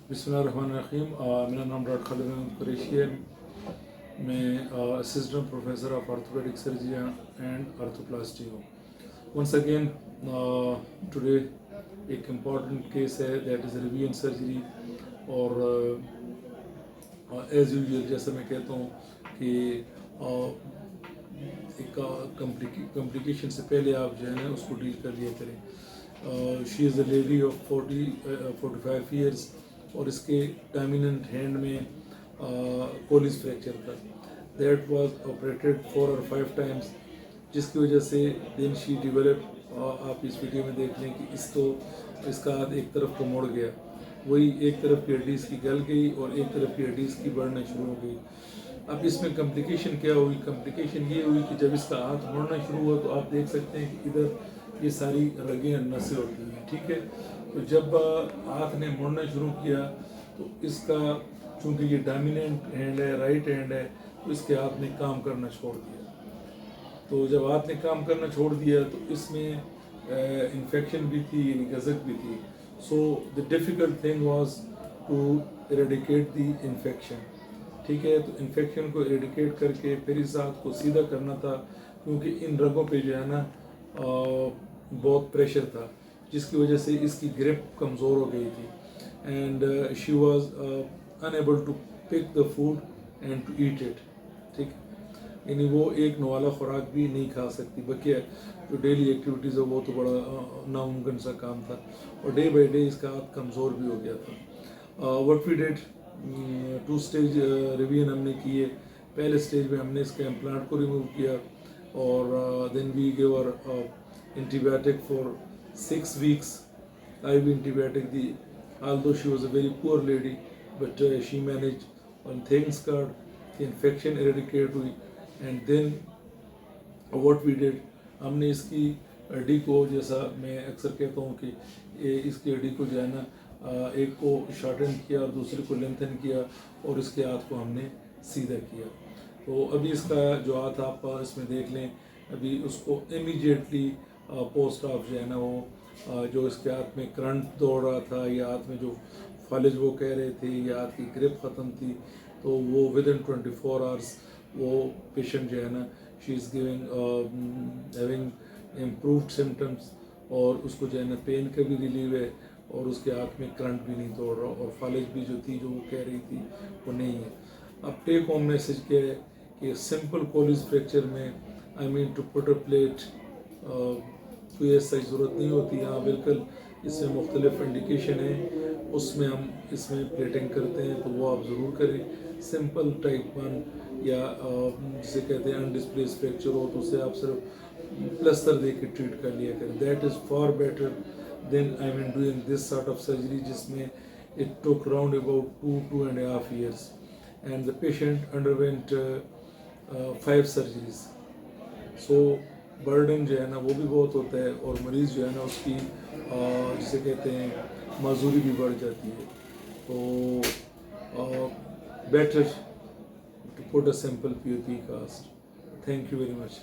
बिस्मिल्लाहिर्रहमानिर्रहीम। मेरा नाम डॉक्टर खालिद अहमद कुरैशी है। मैं assistant professor of orthopaedic surgery and arthroplasty हूँ। वंस अगेन टुडे एक इम्पॉर्टेंट केस है, दैट इज़ रिविजन सर्जरी। और एज़ यूजुअल जैसे मैं कहता हूँ कि एक कॉम्प्लिकेशन से पहले आप जो है ना उसको डील कर लिया करें। She is a lady of 45 years और इसके डोमिनेंट हैंड में कोलिस फ्रैक्चर था। दैट वाज ऑपरेटेड 4 और 5 टाइम्स, जिसकी वजह से देन शी डेवलप, आप इस वीडियो में देख लें कि इसका हाथ एक तरफ को मुड़ गया, वही एक तरफ की हड्डी इसकी गल गई और एक तरफ की हड्डी इसकी बढ़ना शुरू हो गई। अब इसमें कॉम्प्लिकेशन क्या हुई? कॉम्प्लिकेशन ये हुई कि जब इसका हाथ मुड़ना शुरू हुआ तो आप देख सकते हैं कि इधर ये सारी रगें नसें होती हैं, ठीक है। तो जब हाथ ने मुड़ना शुरू किया तो इसका, चूँकि ये डोमिनेंट हैंड है, राइट हैंड है, तो इसके हाथ ने काम करना छोड़ दिया। तो जब हाथ ने काम करना छोड़ दिया तो इसमें इन्फेक्शन भी थी, यानी गज़क भी थी। So the difficult thing was to eradicate the infection, ठीक है। तो इन्फेक्शन को इरेडिकेट करके फिर इस हाथ को सीधा करना था, क्योंकि इन रगों पे जो है ना बहुत प्रेशर था, जिसकी वजह से इसकी ग्रिप कमज़ोर हो गई थी। And she was unable to pick the food and to eat it, ठीक। यानी वो एक नवाला खुराक भी नहीं खा सकती, बल्कि जो डेली एक्टिविटीज़ है वो तो बड़ा नामुमकिन सा काम था, और डे बाई डे इसका हाथ कमज़ोर भी हो गया था। What we did, 2 stage revision हमने किए। पहले स्टेज में हमने इसके इम्प्लांट को रिमूव किया और then we give her antibiotic for 6 weeks, IV antibiotic दी। although she was a very poor lady, but she managed, and thanks God the infection eradicated हुई। and then what we did, हमने इसकी हड्डी को, जैसा मैं अक्सर कहता हूँ कि इसकी हड्डी को जो है ना एक को शॉर्टन किया और दूसरे को लेंथन किया और इसके हाथ को हमने सीधा किया। तो अभी इसका जो हाथ आप इसमें देख लें, अभी उसको इमीडिएटली पोस्ट ऑफ जो है ना वो जो इसके हाथ में करंट दौड़ रहा था या हाथ में जो फालिज वो कह रहे थे या हाथ की ग्रिप ख़त्म थी, तो वो विद इन 24 आवर्स वो पेशेंट जो है ना she is giving having improved symptoms, और उसको जो है ना पेन का भी रिलीव है और उसके हाथ में करंट भी नहीं दौड़ रहा और फालिज भी जो थी, जो वो कह रही थी, वो नहीं है। अब टेक होम मैसेज क्या है कि सिंपल कोलिस फ्रैक्चर में I mean to put a plate, कोई ऐसा ज़रूरत नहीं होती। हाँ बिल्कुल इसमें मुख्तलिफ इंडिकेशन है, उसमें हम इसमें प्लेटिंग करते हैं, तो वो आप ज़रूर करें। सिंपल टाइप 1 या जिसे कहते हैं अनडिस्प्लेस फ्रैक्चर हो तो उसे आप सिर्फ प्लस्तर दे के ट्रीट कर लिया करें। That is far better than I mean doing this sort of surgery, जिसमें it took round about 2.5 years and the patient underwent 5 surgeries. So burden जो है ना वो भी बहुत होता है और मरीज़ जो है ना उसकी जिसे कहते हैं माजूरी भी बढ़ जाती है। तो better to put a simple POP cast. Thank you very much.